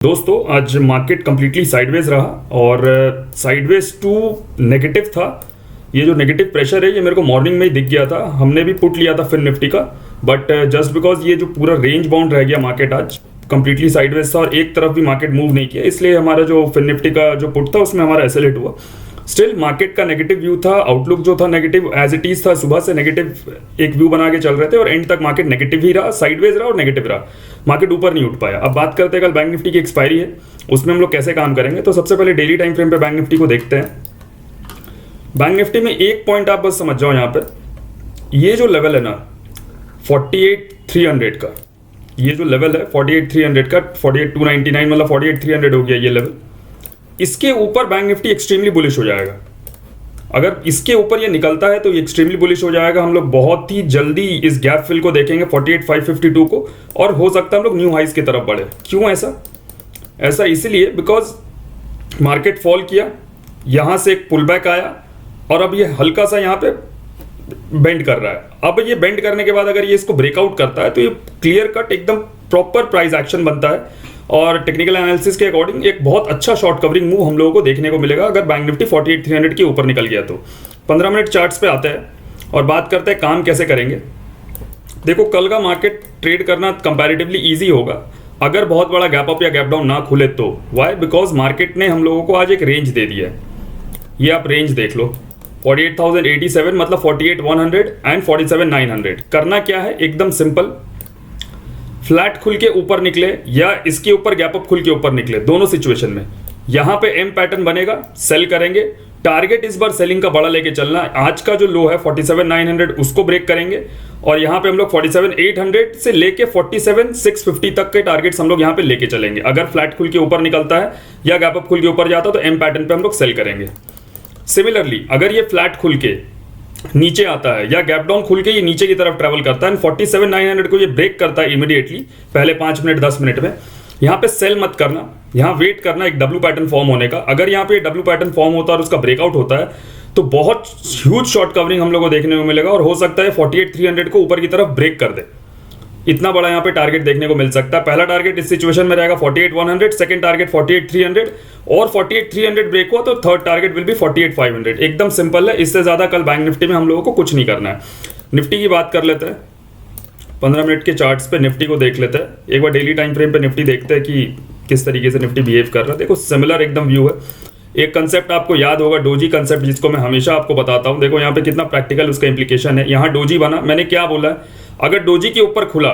दोस्तों आज market completely sideways रहा और साइडवेज टू नेगेटिव था। ये जो नेगेटिव प्रेशर है ये मेरे को मॉर्निंग में ही दिख गया था। हमने भी पुट लिया था फिन निफ्टी का, बट जस्ट बिकॉज ये जो पूरा रेंज बाउंड रह गया मार्केट आज कंप्लीटली साइडवेज था और एक तरफ भी मार्केट मूव नहीं किया, इसलिए हमारा जो फिन निफ्टी का जो पुट था उसमें हमारा एसएल हिट हुआ। स्टिल मार्केट का नेगेटिव व्यू था, आउटलुक जो था नेगेटिव एज इट इज था, सुबह से नेगेटिव एक व्यू बना के चल रहे थे और एंड तक मार्केट नेगेटिव ही रहा, साइडवेज रहा और नेगेटिव रहा, मार्केट ऊपर नहीं उठ पाया। अब बात करते हैं कल बैंक निफ्टी की एक्सपायरी है, उसमें हम लोग कैसे काम करेंगे। तो सबसे पहले डेली टाइम फ्रेम पे बैंक निफ्टी को देखते हैं। बैंक निफ्टी में एक पॉइंट आप बस समझ जाओ, यहाँ पे ये जो लेवल है ना 48,300 का, ये जो लेवल है 48,300 का, 48,299 मतलब 48,300 हो गया ये लेवल। इसके ऊपर बैंक निफ्टी एक्सट्रीमली बुलिश हो जाएगा। अगर इसके ऊपर ये निकलता है तो ये एक्सट्रीमली बुलिश हो जाएगा। हम लोग बहुत ही जल्दी इस गैप फिल को देखेंगे 48,552 को, और हो सकता है हम लोग न्यू हाइस की तरफ बढ़े। क्यों ऐसा इसलिए बिकॉज मार्केट फॉल किया, यहां से एक पुल बैक आया और अब ये हल्का सा यहां पे बेंड कर रहा है। अब ये बेंड करने के बाद अगर ये इसको ब्रेकआउट करता है तो ये क्लियर कट एकदम प्रॉपर प्राइस एक्शन बनता है और टेक्निकल एनालिसिस के अकॉर्डिंग एक बहुत अच्छा शॉर्ट कवरिंग मूव हम लोगों को देखने को मिलेगा अगर बैंक निफ्टी 48,300 के ऊपर निकल गया तो। 15 मिनट चार्ट्स पे आते हैं और बात करते हैं काम कैसे करेंगे। देखो कल का मार्केट ट्रेड करना कंपैरेटिवली इजी होगा अगर बहुत बड़ा गैप अप या गैप डाउन ना खुले तो। वाई? बिकॉज मार्केट ने हम लोगों को आज एक रेंज दे दिया है। ये आप रेंज देख लो, 48,087 मतलब 48,100 एंड 47,900। करना क्या है, एकदम सिंपल, फ्लैट खुल के ऊपर निकले या इसके ऊपर गैप अप खुल के ऊपर निकले, दोनों सिचुएशन में यहां पे एम पैटर्न बनेगा, सेल करेंगे। टारगेट इस बार सेलिंग का बड़ा लेके चलना है। आज का जो लो है 47,900 उसको ब्रेक करेंगे और यहां पे हम लोग 47,800 से लेके 47,650 तक के टारगेट्स हम लोग यहां पे लेके चलेंगे। अगर फ्लैट खुल के ऊपर निकलता है या गैप अप खुल के ऊपर जाता है तो एम पैटर्न पे हम लोग सेल करेंगे। सिमिलरली अगर ये फ्लैट खुल के नीचे आता है या गैप डाउन खुल के ये नीचे की तरफ ट्रेवल करता है, 47,900 को ये ब्रेक करता है इमीडिएटली पहले 5 मिनट 10 मिनट में, यहां पे सेल मत करना, यहां वेट करना एक डब्ल्यू पैटर्न फॉर्म होने का। अगर यहां पे डब्ल्यू पैटर्न फॉर्म होता है और उसका ब्रेकआउट होता है तो बहुत ह्यूज शॉर्ट कवरिंग हम लोग को देखने को मिलेगा और हो सकता है 48,300 को ऊपर की तरफ ब्रेक कर दे। इतना बड़ा यहाँ पे टारगेट देखने को मिल सकता है। पहला टारगेट इस सिचुएशन में रहेगा 48,100, सेकंड टारगेट 48,300 और 48,300 ब्रेक हुआ तो थर्ड टारगेट विल बी 48,500। एकदम सिंपल है, इससे ज्यादा कल बैंक निफ्टी में हम लोगों को कुछ नहीं करना है। निफ्टी की बात कर लेते हैं, 15 मिनट के चार्ट्स पे निफ्टी को देख लेते हैं। एक बार डेली टाइम फ्रेम पे निफ्टी देखते हैं कि किस तरीके से निफ्टी बिहेव कर रहा है। देखो सिमिलर एकदम व्यू है। एक कंसेप्ट आपको याद होगा, डोजी कंसेप्ट, जिसको मैं हमेशा आपको बताता हूं। देखो यहाँ पे कितना प्रैक्टिकल उसका इंप्लीकेशन है। यहाँ डोजी बना, मैंने क्या बोला है, अगर डोजी के ऊपर खुला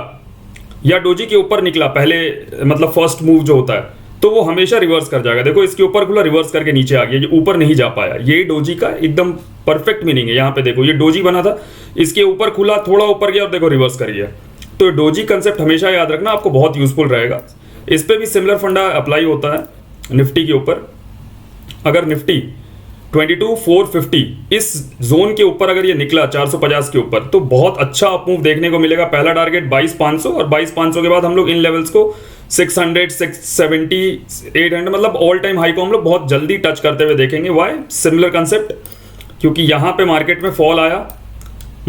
या डोजी के ऊपर निकला पहले, मतलब फर्स्ट मूव जो होता है, तो वो हमेशा रिवर्स कर जाएगा। देखो इसके ऊपर खुला, रिवर्स करके नीचे आ गया, ये ऊपर नहीं जा पाया। ये डोजी का एकदम परफेक्ट मीनिंग है। यहाँ पे देखो ये डोजी बना था, इसके ऊपर खुला, थोड़ा ऊपर गया और देखो रिवर्स कर गया। तो डोजी कंसेप्ट हमेशा याद रखना, आपको बहुत यूजफुल रहेगा। इस पे भी सिमिलर फंडा अप्लाई होता है निफ्टी के ऊपर। अगर निफ्टी 22,450 इस जोन के ऊपर अगर ये निकला 450 के ऊपर तो बहुत अच्छा अप मूव देखने को मिलेगा। पहला टारगेट 22,500 और 22,500 के बाद हम लोग इन लेवल्स को 600, 670, 800 मतलब ऑल टाइम हाई को हम लोग बहुत जल्दी टच करते हुए देखेंगे। वाई? सिमिलर कंसेप्ट, क्योंकि यहां पे मार्केट में फॉल आया,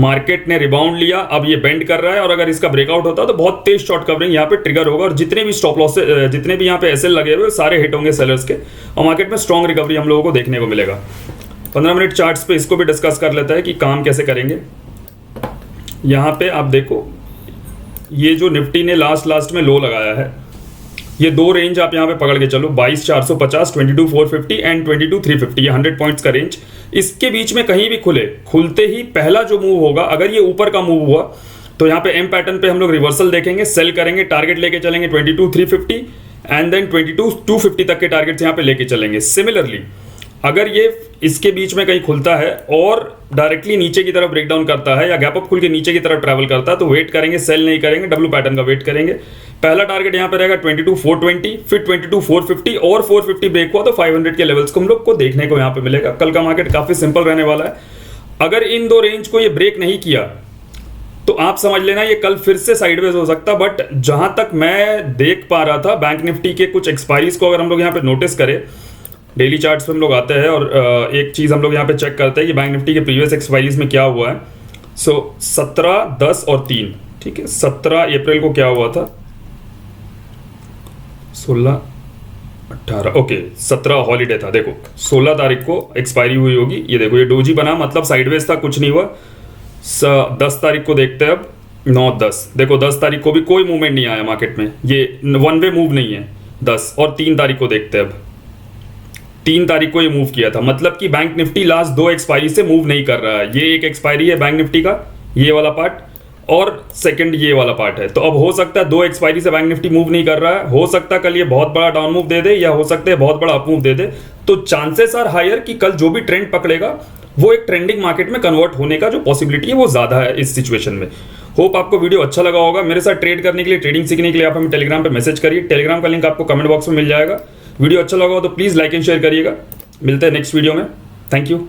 मार्केट ने रिबाउंड लिया, अब ये बेंड कर रहा है और अगर इसका ब्रेकआउट होता है तो बहुत तेज शॉर्ट कवरिंग यहाँ पे ट्रिगर होगा और जितने भी स्टॉप लॉस, जितने भी यहाँ पे एसएल लगे हुए सारे हिट होंगे सेलर्स के और मार्केट में स्ट्रॉन्ग रिकवरी हम लोगों को देखने को मिलेगा। 15 मिनट चार्ट्स पे इसको भी डिस्कस कर लेता है कि काम कैसे करेंगे। यहाँ पे आप देखो ये जो निफ्टी ने लास्ट में लो लगाया है, ये दो रेंज आप यहाँ पे पकड़ के चलो, 22,450, 22,450 एंड 22,350, ये 100 पॉइंट्स का रेंज। इसके बीच में कहीं भी खुलते ही पहला जो मूव होगा, अगर ये ऊपर का मूव हुआ तो यहाँ पे एम पैटर्न पे हम लोग रिवर्सल देखेंगे, सेल करेंगे, टारगेट लेके चलेंगे 22,350 एंड देन 22,250 तक के टारगेट्स यहाँ पे लेके चलेंगे। सिमिलरली अगर ये इसके बीच में कहीं खुलता है और डायरेक्टली नीचे की तरफ ब्रेकडाउन करता है या गैप अप खुल के नीचे की तरफ ट्रैवल करता है तो वेट करेंगे, सेल नहीं करेंगे, डब्ल्यू पैटर्न का वेट करेंगे। पहला टारगेट यहाँ पे रहेगा 22,420, फिर 22,450 और 450 ब्रेक हुआ तो 500 के लेवल्स को हम लोग को देखने को यहाँ पे मिलेगा। कल का मार्केट काफी सिंपल रहने वाला है। अगर इन दो रेंज को ये ब्रेक नहीं किया तो आप समझ लेना ये कल फिर से साइडवेज हो सकता। बट जहां तक मैं देख पा रहा था बैंक निफ्टी के कुछ एक्सपायरीज को अगर हम लोग यहाँ पे नोटिस करें, डेली चार्ट्स पे हम लोग आते हैं और एक चीज हम लोग यहाँ पे चेक करते हैं कि बैंक निफ्टी के प्रीवियस एक्सपायरीज में क्या हुआ है। सो 17, 10 और 3, ठीक है। 17 अप्रैल को क्या हुआ था, 16 18 ओके 17 हॉलीडे था, देखो 16 तारीख को एक्सपायरी हुई होगी। ये देखो ये डोजी बना, मतलब साइडवेज था, कुछ नहीं हुआ। 10 तारीख को देखते हैं अब, 9-10 देखो 10 तारीख को भी कोई मूवमेंट नहीं आया मार्केट में, ये वन वे मूव नहीं है 10। और 3 तारीख को देखते हैं अब, 3 तारीख को ये मूव किया था, मतलब कि बैंक निफ्टी लास्ट 2 एक्सपायरी से मूव नहीं कर रहा है। ये एक एक्सपायरी है बैंक निफ्टी का, ये वाला पार्ट, और सेकंड ये वाला पार्ट है। तो अब हो सकता है 2 एक्सपायरी से बैंक निफ्टी मूव नहीं कर रहा है, हो सकता है कल ये बहुत बड़ा डाउन मूव दे दे, या हो सकता है बहुत बड़ा अप मूव दे दे। तो चांसेस आर हायर कि कल जो भी ट्रेंड पकड़ेगा वो एक ट्रेंडिंग मार्केट में कन्वर्ट होने का जो पॉसिबिलिटी है वो ज्यादा है इस सिचुएशन में। होप आपको वीडियो अच्छा लगा होगा। मेरे साथ ट्रेड करने के लिए, ट्रेडिंग सीखने के लिए आप हमें टेलीग्राम पे मैसेज करिए, टेलीग्राम का लिंक आपको कमेंट बॉक्स में मिल जाएगा। वीडियो अच्छा लगा हो तो प्लीज लाइक एंड शेयर करिएगा। मिलते हैं नेक्स्ट वीडियो में, थैंक यू।